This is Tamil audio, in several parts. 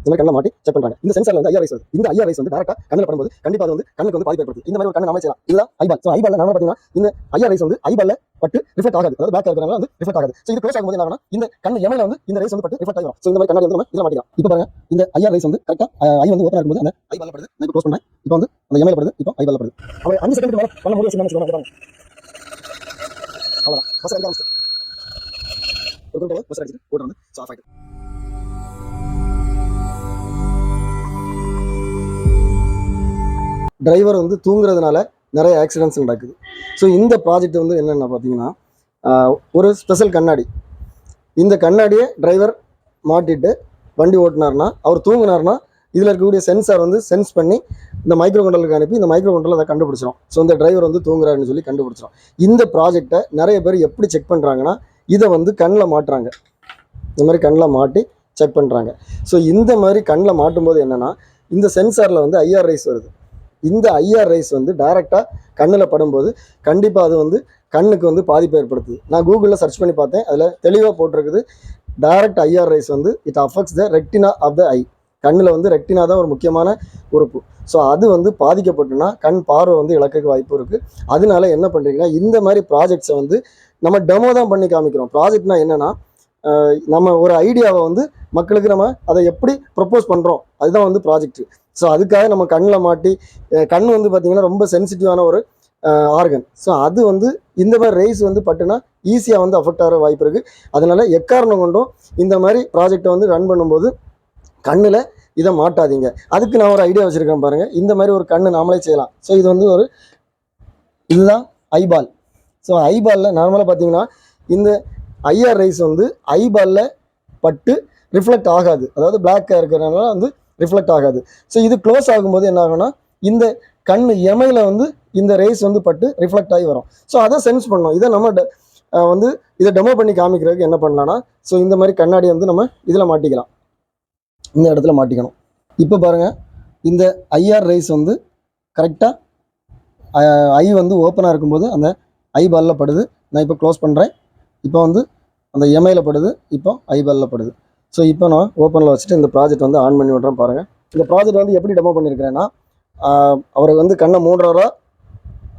இந்த மாதிரி கண்ணை மாட்டி செக் பண்றாங்க. இந்த சென்சார்ல வந்து ஐஆர் ரைஸ் வருது. இந்த ஐஆர் ரைஸ் வந்து டைரக்டா கண்ணில் படும்போது கண்டிப்பா அது வந்து கண்ணுக்கு வந்து பாதிப்பு ஏற்படுது. இந்த மாதிரி ஒரு கண்ணை நாம செய்யலாம். இதுதான் ஐபால். ஸோ ஐபால்ல நாம பாத்தீங்கன்னா இந்த ஐஆர் ரைஸ் வந்து ஐபால்ல பட்டு ரிஃப்ளெக்ட் ஆகாது. அதாவது பேக் இருக்கிறனால வந்து ரிஃப்ளெக்ட் ஆகாது. ஸோ இது க்ளோஸ் ஆகும்போது என்ன ஆகும்னா இந்த கண்ணு எமையில வந்து இந்த ரைஸ் வந்து பட்டு ரிஃப்ளெக்ட் ஆகும். ஸோ இந்த மாதிரி கண்ணாடி வந்து நம்ம இதுல மாட்டிக்கலாம். இப்போ பாருங்க இந்த ஐஆர் ரைஸ் வந்து கரெக்டா ஐ வந்து ஓப்பன் ஆகும்போது அந்த ஐபால்ல படுது. நான் இப்போ க்ளோஸ் பண்ணேன். இப்போ வந்து அந்த எமையில படுது. இப்போ ஐபால்ல படுது. அவன் 5 செகண்ட் மேல பண்ண முடியும் வச்சுக்கோங்க. அவ்வளவுதான். பஸ் அடிக்க ஆரம்பிச்சு ஒரு குரூப் பஸ் அடிச்சு ஓட்டு வந்து ஆஃப் ஆயிட்டு. டிரைவர் வந்து தூங்குறதுனால நிறைய ஆக்சிடென்ட்ஸ் நடக்குது. ஸோ இந்த ப்ராஜெக்ட் வந்து என்னென்ன பார்த்தீங்கன்னா ஒரு ஸ்பெஷல் கண்ணாடி. இந்த கண்ணாடியை டிரைவர் மாட்டிட்டு வண்டி ஓட்டினார்னா அவர் தூங்கினார்னா இதில் இருக்கக்கூடிய சென்சார் வந்து சென்ஸ் பண்ணி இந்த மைக்ரோ கண்ட்ரோலுக்கு அனுப்பி இந்த மைக்ரோ கண்ட்ரோல் அதை கண்டுபிடிச்சிடும். ஸோ இந்த டிரைவர் வந்து தூங்குறாருன்னு சொல்லி கண்டுபிடிச்சிடும். இந்த ப்ராஜெக்டை நிறைய பேர் எப்படி செக் பண்ணுறாங்கன்னா இதை வந்து கண்ணில் மாட்டுறாங்க. இந்த மாதிரி கண்ணில் மாட்டி செக் பண்ணுறாங்க. ஸோ இந்த மாதிரி கண்ணில் மாட்டும்போது என்னென்னா இந்த சென்சாரில் வந்து ஐஆர் ரைஸ் வருது. இந்த ஐஆர் ரைஸ் வந்து டைரெக்டாக கண்ணில் படும்போது கண்டிப்பாக அது வந்து கண்ணுக்கு வந்து பாதிப்பு ஏற்படுத்துது. நான் கூகுளில் சர்ச் பண்ணி பார்த்தேன். அதில் தெளிவாக போட்டிருக்குது டைரக்ட் ஐஆர் ரைஸ் வந்து it affects the retina of the eye. கண்ணில் வந்து ரெக்டினா தான் ஒரு முக்கியமான உறுப்பு. ஸோ அது வந்து பாதிக்கப்பட்டுனா கண் பார்வை வந்து இழக்க வாய்ப்பு இருக்குது. அதனால என்ன பண்ணுறீங்கன்னா இந்த மாதிரி ப்ராஜெக்ட்ஸை வந்து நம்ம டெமோ தான் பண்ணி காமிக்கிறோம். ப்ராஜெக்ட்னா என்னென்னா நம்ம ஒரு ஐடியாவை வந்து மக்களுக்கு நம்ம அதை எப்படி ப்ரப்போஸ் பண்ணுறோம் அதுதான் வந்து ப்ராஜெக்ட். ஸோ அதுக்காக நம்ம கண்ணில் மாட்டி கண் வந்து பார்த்திங்கன்னா ரொம்ப சென்சிட்டிவான ஒரு ஆர்கன். ஸோ அது வந்து இந்த மாதிரி ரைஸ் வந்து பட்டுனா ஈஸியாக வந்து அஃபெக்ட் ஆகிற வாய்ப்பு இருக்குது. அதனால் எக்காரணம் கொண்டும் இந்த மாதிரி ப்ராஜெக்டை வந்து ரன் பண்ணும்போது கண்ணில் இதை மாட்டாதீங்க. அதுக்கு நான் ஒரு ஐடியா வச்சுருக்கேன் பாருங்கள். இந்த மாதிரி ஒரு கண்ணு நாமளே செய்யலாம். ஸோ இது வந்து இதுதான் ஐபால். ஸோ ஐபாலில் நார்மலாக பார்த்தீங்கன்னா இந்த ஐஆர் ரைஸ் வந்து ஐபாலில் பட்டு ரிஃப்ளெக்ட் ஆகாது. அதாவது பிளாக்காக இருக்கிறதுனால வந்து ரிஃப்ளெக்ட் ஆகாது. ஸோ இது க்ளோஸ் ஆகும்போது என்ன ஆகும்னா இந்த கண் எமையில் வந்து இந்த ரேஸ் வந்து பட்டு ரிஃப்ளெக்ட் ஆகி வரும். ஸோ அதை சென்ஸ் பண்ணோம். இதை நம்ம வந்து இதை டெமோ பண்ணி காமிக்கிறதுக்கு என்ன பண்ணலான்னா ஸோ இந்த மாதிரி கண்ணாடி வந்து நம்ம இதில் மாட்டிக்கலாம். இந்த இடத்துல மாட்டிக்கணும். இப்போ பாருங்கள் இந்த ஐஆர் ரைஸ் வந்து கரெக்டாக ஐ வந்து ஓப்பனாக இருக்கும்போது அந்த ஐபாலில் படுது. நான் இப்போ க்ளோஸ் பண்ணுறேன். இப்போ வந்து அந்த எமையில் படுது. இப்போ ஐபாலில் படுது. ஸோ இப்போ நான் ஓப்பனில் வச்சுட்டு இந்த ப்ராஜெக்ட் வந்து ஆன் பண்ணி விட்றேன் பாருங்கள். இந்த ப்ராஜெக்ட் வந்து எப்படி டெமோ பண்ணியிருக்கிறேன்னா அவர் வந்து கண்ணை மூடுறாரா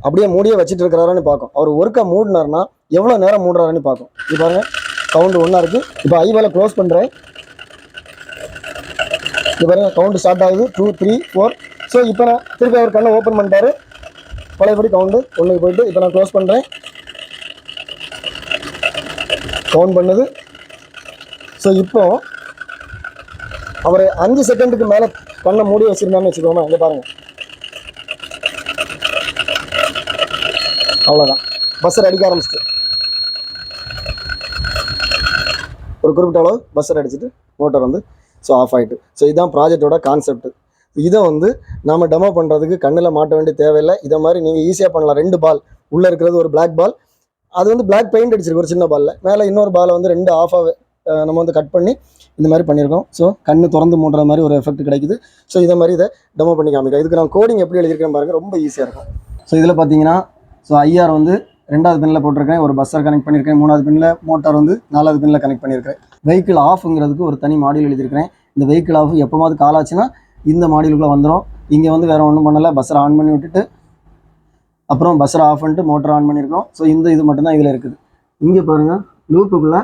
அப்படியே மூடியே வச்சுட்டு இருக்கிறாரான்னு பார்க்கும். அவர் ஒர்க்காக மூடினார்னா எவ்வளோ நேரம் மூடுறாருன்னு பார்க்கும். இது பாருங்கள் கவுண்ட் 1 இருக்குது. இப்போ ஐபாலை க்ளோஸ் பண்ணுறேன். இது பாருங்கள் கவுண்ட் ஸ்டார்ட் ஆகுது 2 3 4. ஸோ இப்போ நான் திருப்பி அவர் கண்ணை ஓப்பன் பண்ணிட்டாரு. பழையபடி கவுண்டு 1க்கு போயிட்டு இப்போ நான் க்ளோஸ் பண்ணுறேன். கவுண்ட் பண்ணுது. ஸோ இப்போ அவர் 5 செகண்டுக்கு மேலே கண்ணை மூடி வச்சுருந்தான்னு வச்சுக்கோங்க. இங்கே பாருங்கள் அவ்வளோதான். பஸ்ஸர் அடிக்க ஆரம்பிச்சிட்டு ஒரு குறிப்பிட்ட அளவு பஸ்ஸர் அடிச்சுட்டு மோட்டர் வந்து ஸோ ஆஃப் ஆகிட்டு. ஸோ இதுதான் ப்ராஜெக்டோட கான்செப்ட். இதை வந்து நம்ம டெமோ பண்ணுறதுக்கு கண்ணில் மாட்ட வேண்டிய தேவையில்லை. இதை மாதிரி நீங்கள் ஈஸியாக பண்ணலாம். 2 பால் உள்ளே இருக்கிறது ஒரு பிளாக் பால். அது வந்து பிளாக் பெயிண்ட் அடிச்சிருக்கு ஒரு சின்ன பாலில். மேலே இன்னொரு பாலை வந்து 2 ஆஃபாக நம்ம வந்து கட் பண்ணி இந்த மாதிரி பண்ணியிருக்கோம். ஸோ கண்ணு திறந்து மூடுற மாதிரி ஒரு எஃபெக்ட் கிடைக்குது. ஸோ இதை மாதிரி இதை டெமோ பண்ணி காமிக்கிறேன். இதுக்கு நான் கோடிங் எப்படி எழுதியிருக்கேன் பாருங்கள். ரொம்ப ஈஸியாக இருக்கும். ஸோ இதில் பார்த்தீங்கன்னா ஸோ ஐஆர் வந்து 2வது பின்னில் போட்டிருக்கேன். ஒரு பஸ்ஸர் கனெக்ட் பண்ணியிருக்கேன். 3வது பின்னில் மோட்டார் வந்து 4வது பின்னில் கனெக்ட் பண்ணியிருக்கேன். வெஹிக்கிள் ஆஃப்ங்கிறதுக்கு ஒரு தனி மாடியூல் எழுதியிருக்கிறேன். இந்த வெஹிக்கிள் ஆஃப் எப்போமாவது கால் ஆச்சுன்னா இந்த மாடியூலுக்குள்ளே வந்துடும். இங்கே வந்து வேறு ஒன்றும் பண்ணலை. பஸ்ஸரை ஆன் பண்ணி விட்டுட்டு அப்புறம் பஸ்ஸரை ஆஃப் பண்ணிட்டு மோட்டர் ஆன் பண்ணியிருக்கோம். ஸோ இது மட்டும்தான் இதில் இருக்குது. இங்கே பாருங்கள் லூப்புக்குள்ளே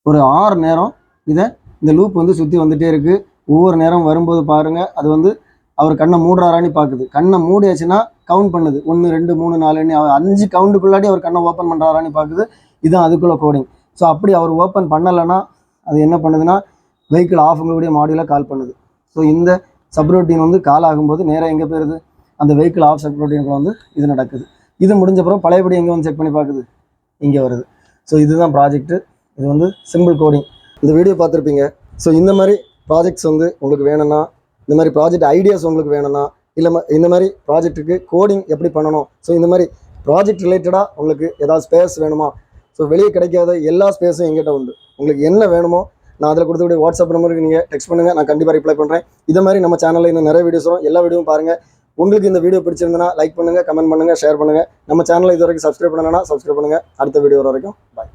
ஒரு 6 நேரம் இந்த லூப் வந்து சுற்றி வந்துகிட்டே இருக்குது. ஒவ்வொரு நேரம் வரும்போது பாருங்கள் அது வந்து அவர் கண்ணை மூடுறாரான்னு பார்க்குது. கண்ணை மூடியாச்சுன்னா கவுண்ட் பண்ணுது 1 2 3 4 5 கவுண்டுக்குள்ளாடி அவர் கண்ணை ஓப்பன் பண்ணுறாரான்னு பார்க்குது. இதுதான் அதுக்குள்ளே கோடிங். ஸோ அப்படி அவர் ஓப்பன் பண்ணலைன்னா அது என்ன பண்ணுதுன்னா வெஹிக்கிள் ஆஃப்ங்கக்கூடிய மாடியூலை கால் பண்ணுது. ஸோ இந்த சப்ரூட்டீன் வந்து கால் ஆகும்போது நேராக எங்கே போயிடுது அந்த வெஹிக்கிள் ஆஃப் சப்ரூட்டீனுக்குள்ள வந்து இது நடக்குது. இது முடிஞ்சப்பறம் பழையபடி எங்கே வந்து செக் பண்ணி பார்க்குது இங்கே வருது. ஸோ இதுதான் ப்ராஜெக்ட்டு. இது வந்து சிம்பிள் கோடிங். இந்த வீடியோ பார்த்துருப்பீங்க. ஸோ இந்த மாதிரி ப்ராஜெக்ட்ஸ் வந்து உங்களுக்கு வேணும்னா இந்த மாதிரி ப்ராஜெக்ட் ஐடியாஸ் உங்களுக்கு வேணும்னா இல்லை இந்த மாதிரி ப்ராஜெக்ட்டுக்கு கோடிங் எப்படி பண்ணணும் ஸோ இந்த மாதிரி ப்ராஜெக்ட் ரிலேட்டடாக உங்களுக்கு ஏதாவது ஸ்பேஸ் வேணுமா ஸோ வெளியே கிடைக்காத எல்லா ஸ்பேஸும் எங்கிட்ட உண்டு. உங்களுக்கு என்ன வேணுமோ நான் அதில் கொடுத்துக்கூடிய வாட்ஸ்அப் நம்பருக்கு நீங்கள் டெக்ஸ்ட் பண்ணுங்கள். நான் கண்டிப்பாக ரிப்ளை பண்ணுறேன். இதே மாதிரி நம்ம சேனலில் இன்னும் நிறைய வீடியோஸ் வரும். எல்லா வீடியோவும் பாருங்கள். உங்களுக்கு இந்த வீடியோ பிடிச்சிருந்தனா லைக் பண்ணுங்கள், கமெண்ட் பண்ணுங்கள், ஷேர் பண்ணுங்கள். நம்ம சேனலை இது வரைக்கும் சப்ஸ்கிரைப் பண்ணணும்னா சப்ஸ்கிரைப் பண்ணுங்கள். அடுத்த வீடியோ வர வரைக்கும் பாய்.